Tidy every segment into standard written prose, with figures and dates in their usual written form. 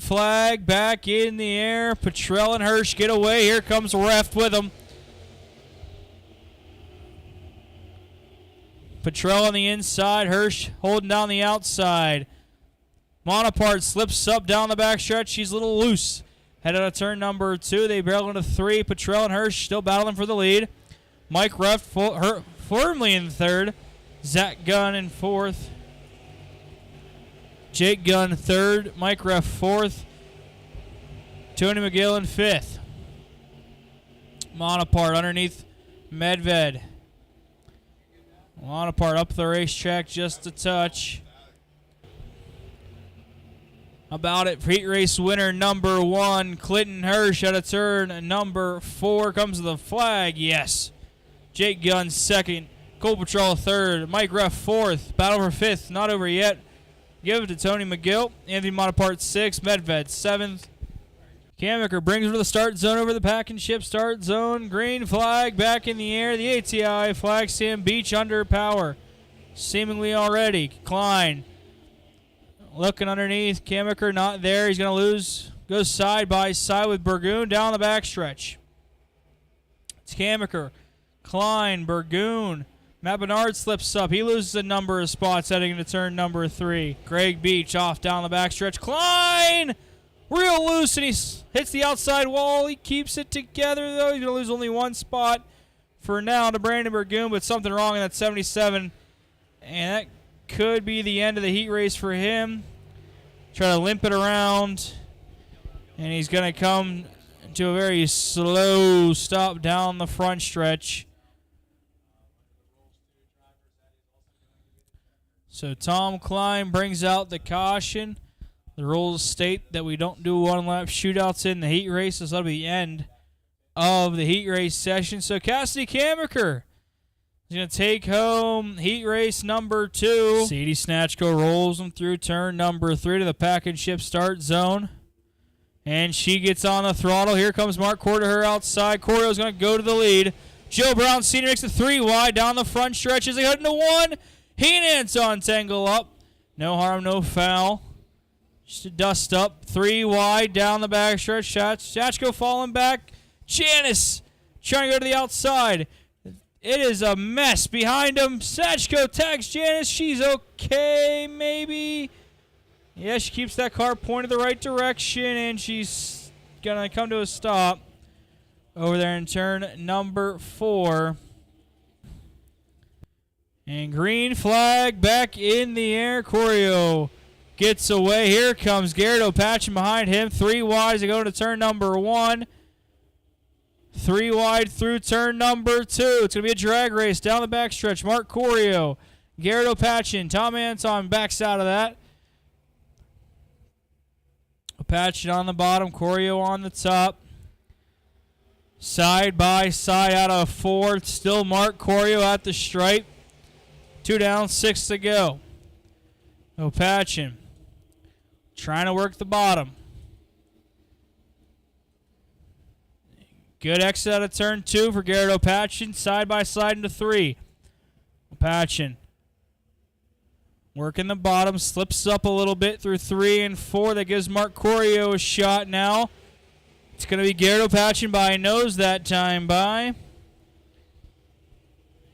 flag back in the air. Petrelle and Hirsch get away. Here comes Reft with them. Petrelle on the inside. Hirsch holding down the outside. Monopart slips up down the backstretch. She's a little loose. Headed on turn number 2. They barrel into 3. Petrelle and Hirsch still battling for the lead. Mike Reft firmly in 3rd. Zach Gunn in 4th. Jake Gunn 3rd. Mike Reft 4th. Tony McGill in 5th. Monopart underneath Medved. Monopart up the racetrack just a touch. About it, heat race winner number 1, Clinton Hirsch out of turn number 4. Comes to the flag, yes. Jake Gunn 2nd, Cole Petrelle 3rd, Mike Reft 4th, battle for 5th, not over yet. Give it to Tony McGill, Anthony Monopart 6th, Medved 7th. Kamiker brings her to the start zone over the pack and ship start zone. Green flag back in the air. The ATI flag stand beach under power. Seemingly already. Klein looking underneath. Kamiker not there. He's going to lose. Goes side by side with Burgoon down the backstretch. It's Kamiker, Klein, Burgoon. Matt Bernard slips up. He loses a number of spots heading into turn number 3. Greg Beach off down the backstretch. Klein! Real loose, and he hits the outside wall. He keeps it together, though. He's going to lose only 1 spot for now to Brandon Burgoon, but something wrong in that 77. And that could be the end of the heat race for him. Try to limp it around. And he's going to come to a very slow stop down the front stretch. So Tom Klein brings out the caution. The rules state that we don't do one-lap shootouts in the heat races. That'll be the end of the heat race session. So Cassidy Kamiker is going to take home heat race number 2. Sadie Snatchko rolls him through turn number 3 to the pack and ship start zone. And she gets on the throttle. Here comes Mark Core to her outside. Corio's going to go to the lead. Joe Brown Sr. makes it 3 wide down the front stretch as they head into 1. He and Anton tangle up. No harm, no foul. Just a dust up. 3 wide down the backstretch. Snatchko falling back. Janice trying to go to the outside. It is a mess behind him. Snatchko tags Janice. She's okay, maybe. Yeah, she keeps that car pointed the right direction, and she's going to come to a stop over there in turn number 4. And green flag back in the air. Corio gets away. Here comes Garrett Opatchen behind him. 3 wide as they go to turn number 1. 3 wide through turn number 2. It's going to be a drag race down the backstretch. Mark Corio, Garrett Opatchen, Tom Anton backs out of that. Opatchen on the bottom, Corio on the top. Side by side out of 4th. Still Mark Corio at the stripe. 2 down, 6 to go. Opatchen trying to work the bottom. Good exit out of turn 2 for Garrett Opatchen. Side by side into 3. Opatchen working the bottom. Slips up a little bit through 3 and 4. That gives Mark Corio a shot now. It's going to be Garrett Opatchen by a nose that time by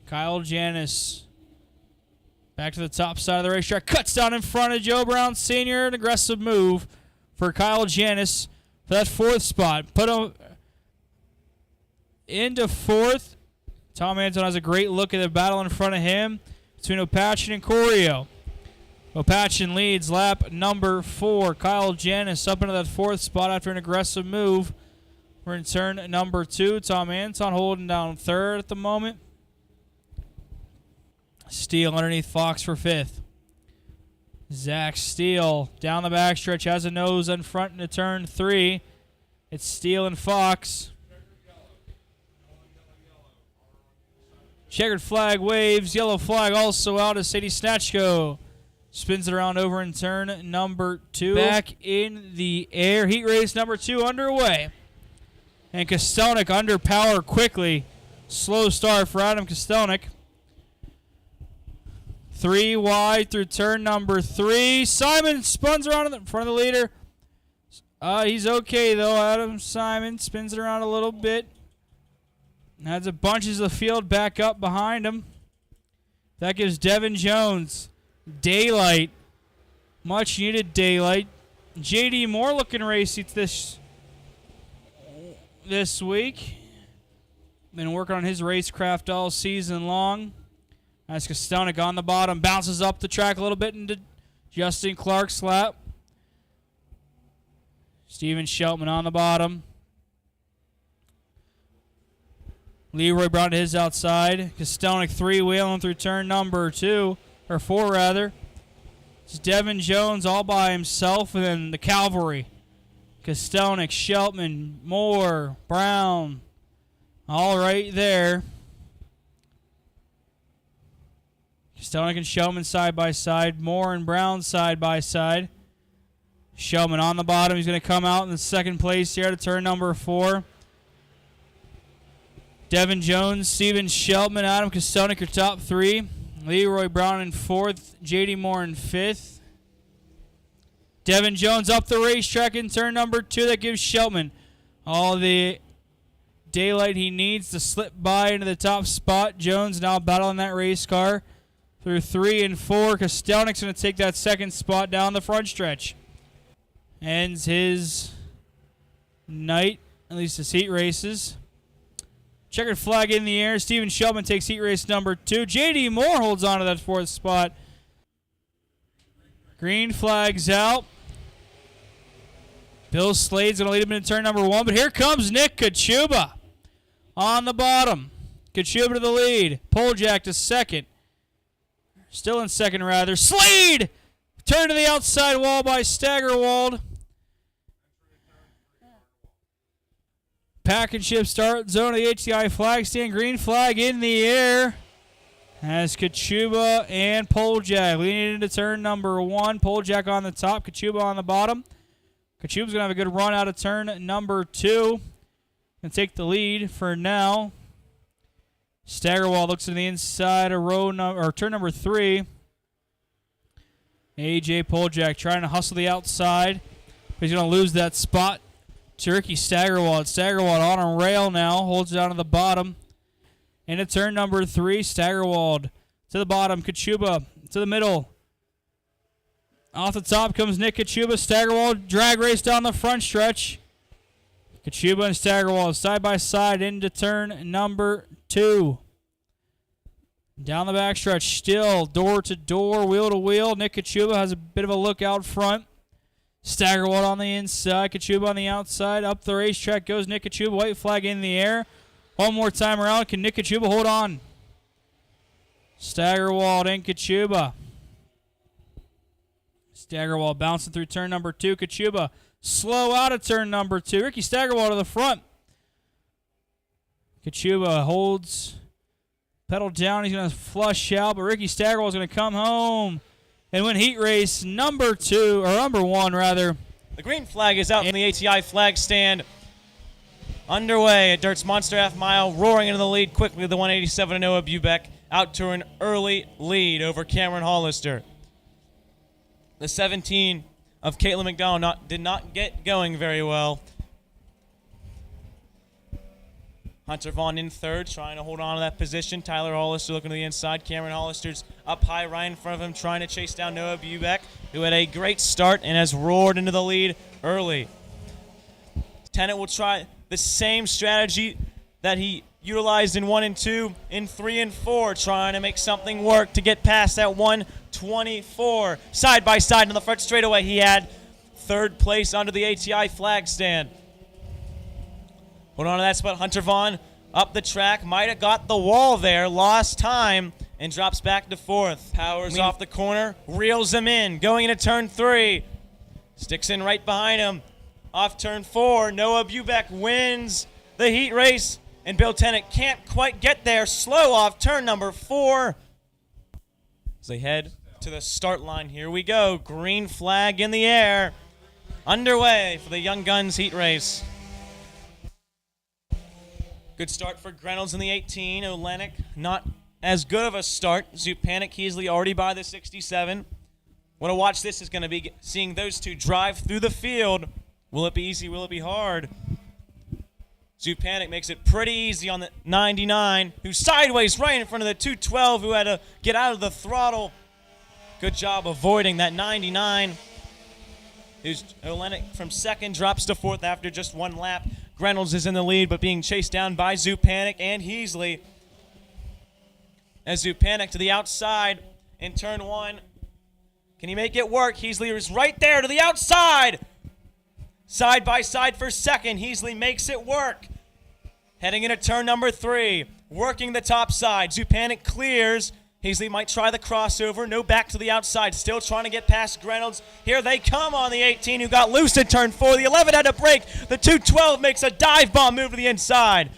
Kyle Janis. Back to the top side of the racetrack. Cuts down in front of Joe Brown Sr. An aggressive move for Kyle Janis for that 4th spot. Put him into 4th. Tom Anton has a great look at the battle in front of him between Opatchen and Corio. Opatchen leads lap number 4. Kyle Janis up into that 4th spot after an aggressive move. We're in turn number 2. Tom Anton holding down 3rd at the moment. Steele underneath Fox for 5th. Zach Steele down the backstretch has a nose in front into turn 3. It's Steele and Fox. Checkered flag waves. Yellow flag also out as Sadie Snatchko spins it around over in turn number 2. Back in the air. Heat race number 2 underway. And Kostelnik under power quickly. Slow start for Adam Kostelnik. 3 wide through turn number 3. Simon spuns around in front of the leader. He's okay, though. Adam Simon spins it around a little bit. Has a bunches of the field back up behind him. That gives Devin Jones daylight. Much needed daylight. J.D. Moore looking racy this week. Been working on his racecraft all season long. As Kostonik on the bottom. Bounces up the track a little bit into Justin Clark's lap. Steven Shelpman on the bottom. Leroy brought his outside. Kostonik three-wheeling through turn number 4 rather. It's Devin Jones all by himself, and then the cavalry. Kostonik, Shelpman, Moore, Brown, all right there. Kostonik and Shelpman side by side. Moore and Brown side by side. Shelpman on the bottom. He's going to come out in the second place here to turn number 4. Devin Jones, Steven Shelpman, Adam Kostonik are top 3. Leroy Brown in 4th. J.D. Moore in 5th. Devin Jones up the racetrack in turn number 2. That gives Shelpman all the daylight he needs to slip by into the top spot. Jones now battling that race car through 3 and 4. Kostonik's going to take that second spot down the front stretch. Ends his night, at least his heat races. Checkered flag in the air. Steven Shelpman takes heat race number 2. J.D. Moore holds on to that 4th spot. Green flag's out. Bill Slade's going to lead him into turn number 1, but here comes Nick Kocuba on the bottom. Kocuba to the lead. Poljak to second. Still in second, rather. Slade! Turn to the outside wall by Staggerwald. Pack and ship start zone of the HCI flag stand. Green flag in the air. As Kocuba and Poljak leading into turn number 1. Poljak on the top, Kocuba on the bottom. Kocuba's going to have a good run out of turn number 2. Going to take the lead for now. Staggerwald looks to the inside of turn number 3. AJ Poljak trying to hustle the outside. But he's going to lose that spot to Ricky Staggerwald. Staggerwald on a rail now. Holds it down to the bottom. Into turn number 3. Staggerwald to the bottom. Kocuba to the middle. Off the top comes Nick Kocuba. Staggerwald drag race down the front stretch. Kocuba and Staggerwald side by side into turn number 2. Down the backstretch, still door to door, wheel to wheel. Nick Kocuba has a bit of a look out front. Staggerwald on the inside, Kocuba on the outside. Up the racetrack goes Nick Kocuba. White flag in the air. One more time around. Can Nick Kocuba hold on? Staggerwald and Kocuba. Staggerwald bouncing through turn number 2. Kocuba slow out of turn number 2. Ricky Staggerwald to the front. Kocuba holds pedal down. He's going to flush out, but Ricky Staggerwald is going to come home and win heat race number 1 rather. The green flag is out in the ATI flag stand. Underway at Dirt's Monster Half Mile, roaring into the lead quickly. The 187 Noah Bubeck out to an early lead over Cameron Hollister. The 17 of Caitlin McDonald did not get going very well. Hunter Vaughn in 3rd, trying to hold on to that position. Tyler Hollister looking to the inside. Cameron Hollister's up high right in front of him, trying to chase down Noah Bubeck, who had a great start and has roared into the lead early. Tennant will try the same strategy that he utilized in 1 and 2, in 3 and 4, trying to make something work to get past that 124. Side by side in the front straightaway, he had 3rd place under the ATI flag stand. Hold on to that spot. Hunter Vaughn up the track. Might have got the wall there. Lost time and drops back to 4th. Powers off the corner. Reels him in. Going into turn 3. Sticks in right behind him. Off turn 4. Noah Bubeck wins the heat race. And Bill Tennant can't quite get there. Slow off turn number 4. As they head to the start line. Here we go. Green flag in the air. Underway for the Young Guns heat race. Good start for Reynolds in the 18. Olenek, not as good of a start. Zupanik, Heasley already by the 67. Want to watch this is going to be seeing those two drive through the field Will it be easy? Will it be hard? Zupanik makes it pretty easy on the 99, who's sideways right in front of the 212, who had to get out of the throttle. Good job avoiding that 99. Olenek from second drops to fourth after just one lap. Reynolds is in the lead, but being chased down by Zupanik and Heasley. As Zupanik to the outside in turn one. Can he make it work? Heasley is right there to the outside. Side by side for second. Heasley makes it work. Heading into turn number 3. Working the top side. Zupanik clears. Heasley might try the crossover. No, back to the outside. Still trying to get past Reynolds. Here they come on the 18, who got loose in turn 4. The 11 had to break. The 212 makes a dive bomb move to the inside.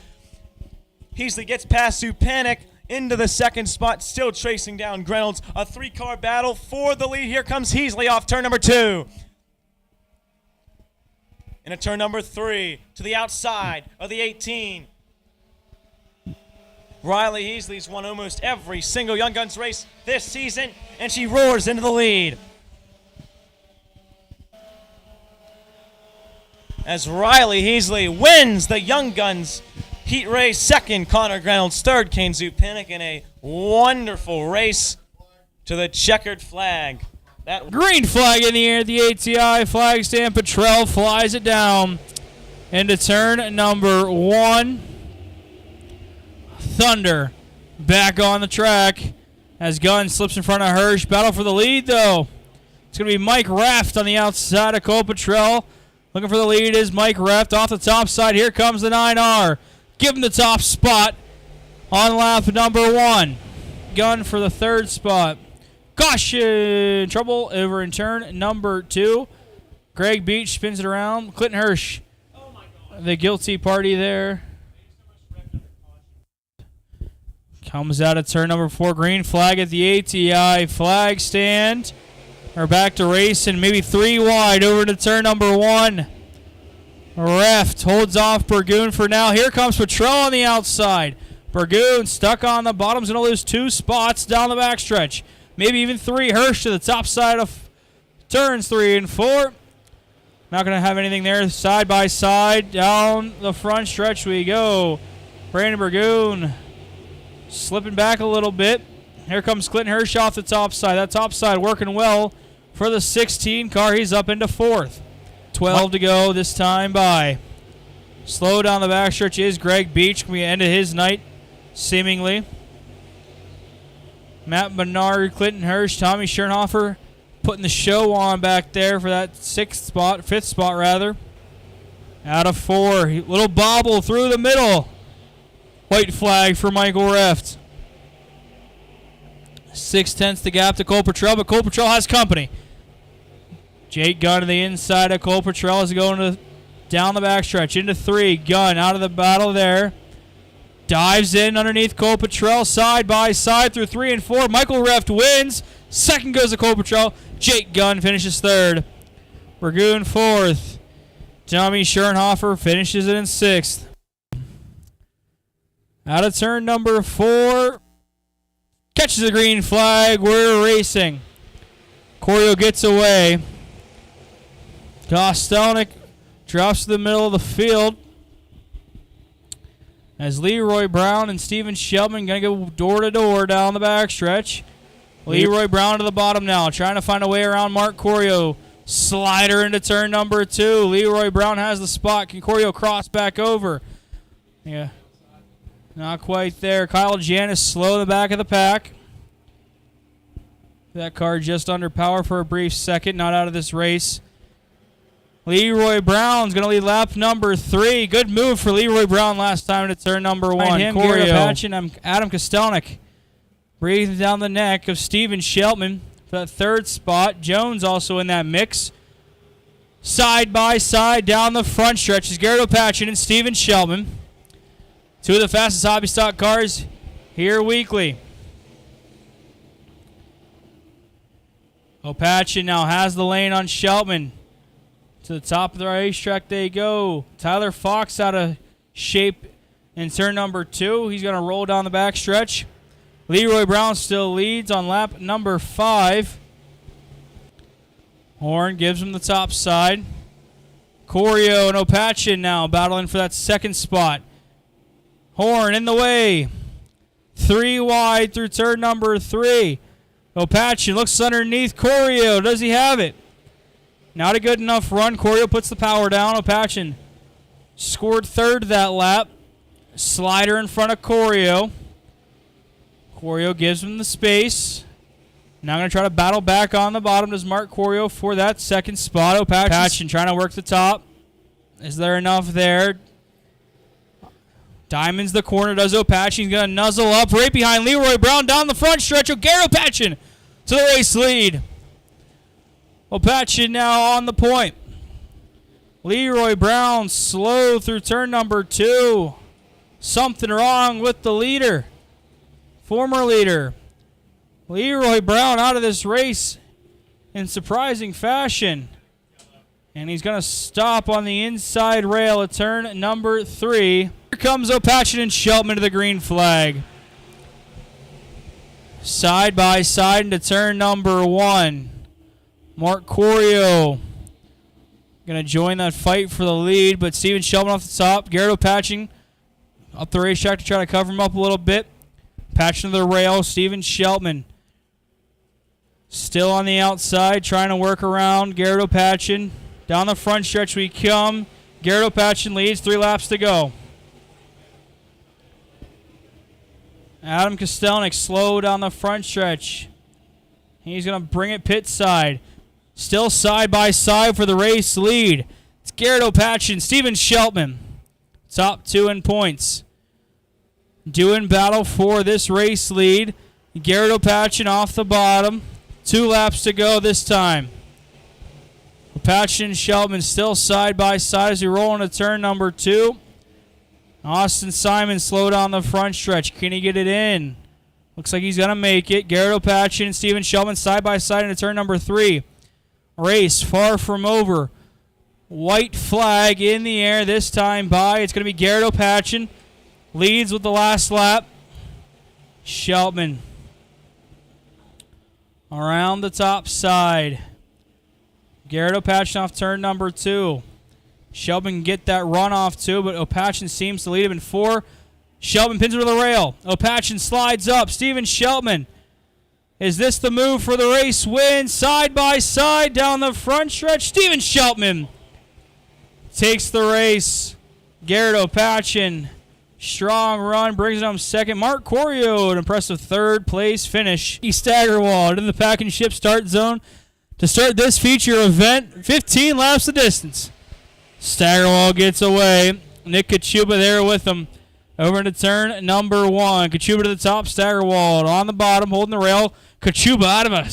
Heasley gets past Zupanik into the second spot, still chasing down Reynolds. A 3-car battle for the lead. Here comes Heasley off turn number 2. Into turn number 3, to the outside of the 18. Ryleigh Heasley's won almost every single Young Guns race this season, and she roars into the lead. As Ryleigh Heasley wins the Young Guns heat race, second Connor Reynolds, third Kane Zupanik, in a wonderful race to the checkered flag. That green flag in the air at the ATI flag stand. Petrelle flies it down into turn number 1. Thunder back on the track as Gunn slips in front of Hirsch. Battle for the lead, though. It's going to be Mike Reft on the outside of Cole Petrelle. Looking for the lead is Mike Reft off the top side. Here comes the 9R. Give him the top spot on lap number 1. Gunn for the third spot. Caution! Trouble over in turn number 2. Greg Beach spins it around. Clinton Hirsch, the guilty party there. Comes out of turn number 4. Green flag at the ATI flag stand. We're back to racing. Maybe 3 wide over to turn number 1. Reft holds off Burgoon for now. Here comes Petrelle on the outside. Burgoon stuck on the bottom's going to lose 2 spots down the backstretch. Maybe even 3. Hirsch to the top side of turns 3 and 4. Not going to have anything there. Side by side down the front stretch we go. Brandon Burgoon slipping back a little bit. Here comes Clinton Hirsch off the top side. That top side working well for the 16 car. He's up into 4th. 12 to go this time by. Slow down the backstretch is Greg Beach. We ended his night, seemingly. Matt Bernard, Clinton Hirsch, Tommy Schernhofer putting the show on back there for that 5th spot rather. Out of 4. Little bobble through the middle. White flag for Michael Reft. 6/10 the gap to Cole Petrelle, but Cole Petrelle has company. Jake Gunn to the inside of Cole Petrelle is going down the backstretch into 3. Gunn out of the battle there. Dives in underneath Cole Petrelle, side by side through 3 and 4. Michael Reft wins. Second goes to Cole Petrelle. Jake Gunn finishes 3rd. Burgoon 4th. Tommy Schernhofer finishes it in 6th. Out of turn number 4. Catches the green flag. We're racing. Corio gets away. Kostelnik drops to the middle of the field. As Leroy Brown and Steven Shelpman going to go door to door down the backstretch. Leroy Brown to the bottom now, trying to find a way around Mark Corio. Slider into turn number 2. Leroy Brown has the spot. Can Corio cross back over? Yeah. Not quite there. Kyle Janis slow in the back of the pack. That car just under power for a brief second. Not out of this race. Leroy Brown's going to lead lap number 3. Good move for Leroy Brown last time to turn number 1. Corio Patchen and Adam Kostelnik breathing down the neck of Steven Shelpman for that 3rd spot. Jones also in that mix. Side by side down the front stretch is Garrett Opatchen and Steven Shelpman. 2 of the fastest hobby stock cars here weekly. Opatchen now has the lane on Shelpman. To the top of the racetrack they go. Tyler Fox out of shape in turn number 2. He's going to roll down the backstretch. Leroy Brown still leads on lap number 5. Horn gives him the top side. Corio and Opachin now battling for that second spot. Horn in the way. 3 wide through turn number 3. Opachin looks underneath Corio. Does he have it? Not a good enough run. Corio puts the power down. Opachin scored third that lap. Slider in front of Corio. Corio gives him the space. Now going to try to battle back on the bottom. Does Mark Corio for that second spot. Opachin trying to work the top. Is there enough there? Diamond's the corner. Does Opachin. He's going to nuzzle up right behind Leroy Brown down the front stretch. Garrett Opachin to the race lead. Opachin now on the point. Leroy Brown slow through turn number 2. Something wrong with the leader. Former leader. Leroy Brown out of this race in surprising fashion. And he's going to stop on the inside rail at turn number 3. Here comes Opachin and Shelpman to the green flag. Side by side into turn number 1. Mark Corio going to join that fight for the lead, but Steven Shelpman off the top. Garrett Opachin up the racetrack to try to cover him up a little bit. Opachin to the rail. Steven Shelpman still on the outside, trying to work around Garrett Opachin. Down the front stretch we come. Garrett Opachin leads, 3 laps to go. Adam Kostelnik slow down the front stretch. He's going to bring it pit side. Still side by side for the race lead. It's Garrett Opachin, Steven Shelpman. Top 2 in points. Doing battle for this race lead. Garrett Opachin off the bottom. 2 laps to go this time. Opachin and Shelpman still side by side as we roll into turn number 2. Austin Simon slow down the front stretch. Can he get it in? Looks like he's going to make it. Garrett Opachin and Steven Shelpman side by side into turn number 3. Race far from over. White flag in the air this time by. It's going to be Garrett Opachin. Leads with the last lap. Shelpman around the top side. Garrett Opachin off turn number 2. Shelpman can get that run off too, but Opachin seems to lead him in 4. Shelpman pins it to the rail. Opachin slides up. Steven Shelpman. Is this the move for the race win? Side by side down the front stretch. Steven Shelpman takes the race. Garrett Opachin. Strong run. Brings it home second. Mark Corio, an impressive third place finish. Staggerwald in the pack and ship start zone to start this feature event. 15 laps the distance. Staggerwald gets away. Nick Kocuba there with him. Over into turn number 1. Kocuba to the top. Staggerwald on the bottom, holding the rail. Kocuba out of a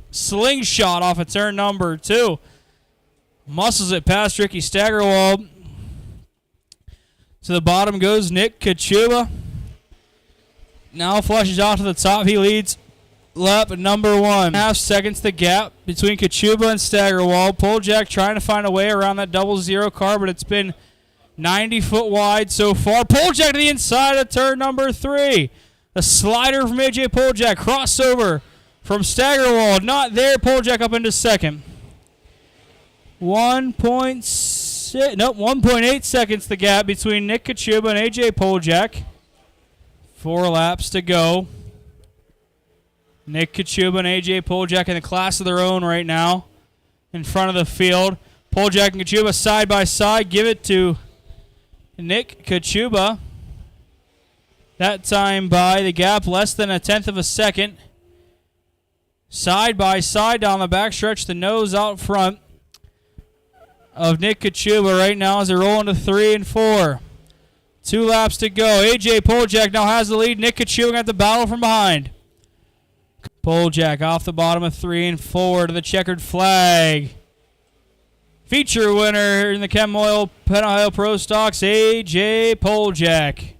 slingshot off of turn number 2. Muscles it past Ricky Staggerwald. To the bottom goes Nick Kocuba. Now flushes out to the top. He leads lap number 1.5 seconds the gap between Kocuba and Staggerwald. Poljak trying to find a way around that 00 car, but it's been 90 foot wide so far. Poljak to the inside of turn number 3. A slider from AJ Poljak. Crossover from Staggerwald. Not there. Poljak up into second. 1.8 seconds the gap between Nick Kocuba and AJ Poljak. 4 laps to go. Nick Kocuba and AJ Poljak in a class of their own right now in front of the field. Poljak and Kocuba side by side. Give it to Nick Kocuba. That time by the gap less than 1/10 of a second. Side by side down the backstretch. The nose out front of Nick Kocuba right now as they roll into 3 and 4. 2 laps to go. AJ Poljak now has the lead. Nick Kocuba got the battle from behind. Poljak off the bottom of 3 and 4 to the checkered flag. Feature winner in the Penn Ohio Pro Stocks, AJ Poljak.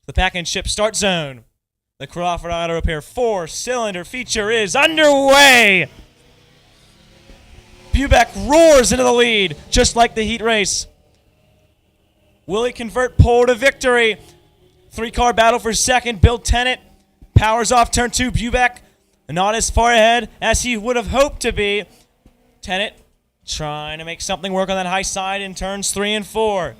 The pack and ship start zone. The Crawford Auto Repair 4-cylinder feature is underway. Bubeck roars into the lead, just like the heat race. Will he convert pole to victory? 3-car battle for second. Bill Tennant powers off turn 2. Bubeck not as far ahead as he would have hoped to be. Tennant trying to make something work on that high side in turns 3 and 4.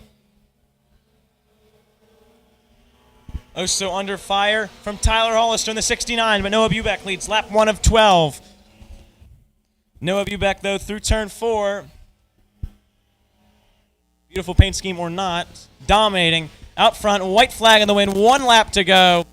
Also under fire from Tyler Hollister in the 69, but Noah Bubeck leads lap 1 of 12. Noah Bubeck, though, through turn 4. Beautiful paint scheme or not. Dominating. Out front, white flag in the win. 1 lap to go.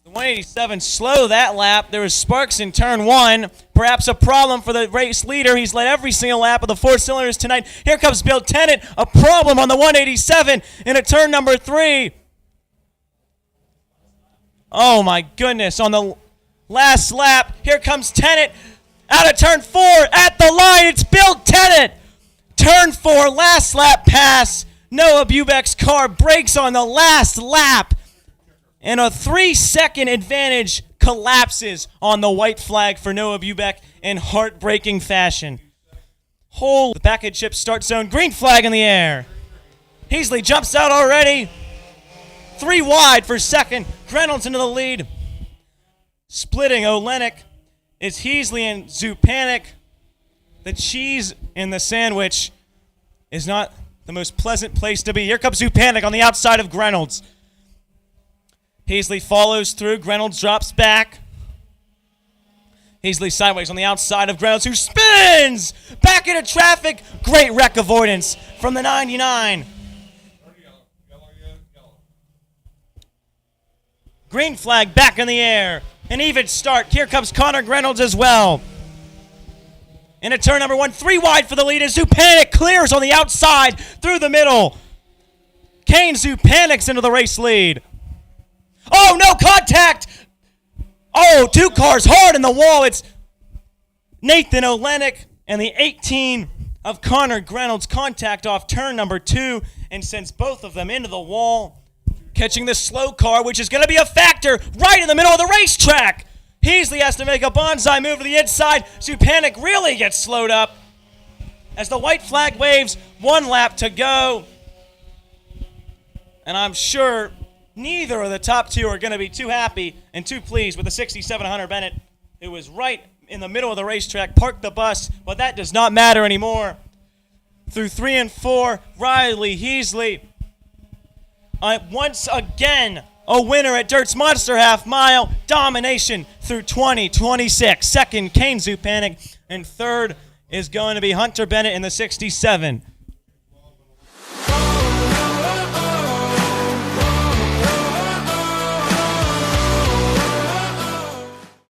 The 187 slow that lap. There was sparks in turn 1. Perhaps a problem for the race leader. He's led every single lap of the 4 cylinders tonight. Here comes Bill Tennant. A problem on the 187 in a turn number 3. Oh my goodness. On the last lap, here comes Tennant. Out of turn 4, at the line, it's Bill Tennant. Turn 4, last lap pass. Noah Bubeck's car brakes on the last lap. And a 3-second advantage collapses on the white flag for Noah Bubeck in heartbreaking fashion. The back of chip start zone, green flag in the air. Heasley jumps out already. 3 wide for second. Reynolds into the lead. Splitting Olenek is Heasley and Zupanik. The cheese in the sandwich is not the most pleasant place to be. Here comes Zupanik on the outside of Reynolds. Heasley follows through. Reynolds drops back. Heasley sideways on the outside of Reynolds, who spins back into traffic. Great wreck avoidance from the 99. Green flag back in the air. An even start. Here comes Connor Reynolds as well. Into turn number 1, 3 wide for the lead as Zupanik clears on the outside through the middle. Kane Zupanik's into the race lead. Oh, no contact! Oh, 2 cars hard in the wall. It's Nathan Olenek and the 18 of Connor Reynolds contact off turn number 2 and sends both of them into the wall. Catching the slow car, which is going to be a factor right in the middle of the racetrack. Heasley has to make a bonsai move to the inside. Zupanik really gets slowed up as the white flag waves. 1 lap to go. And I'm sure neither of the top 2 are going to be too happy and too pleased with the 67 Hunter Bennett, who was right in the middle of the racetrack, parked the bus, but that does not matter anymore. Through 3 and 4, Ryleigh Heasley. Once again, a winner at Dirt's Monster Half Mile. Domination through 2026. Second, Kane Zupanik. And third is going to be Hunter Bennett in the 67.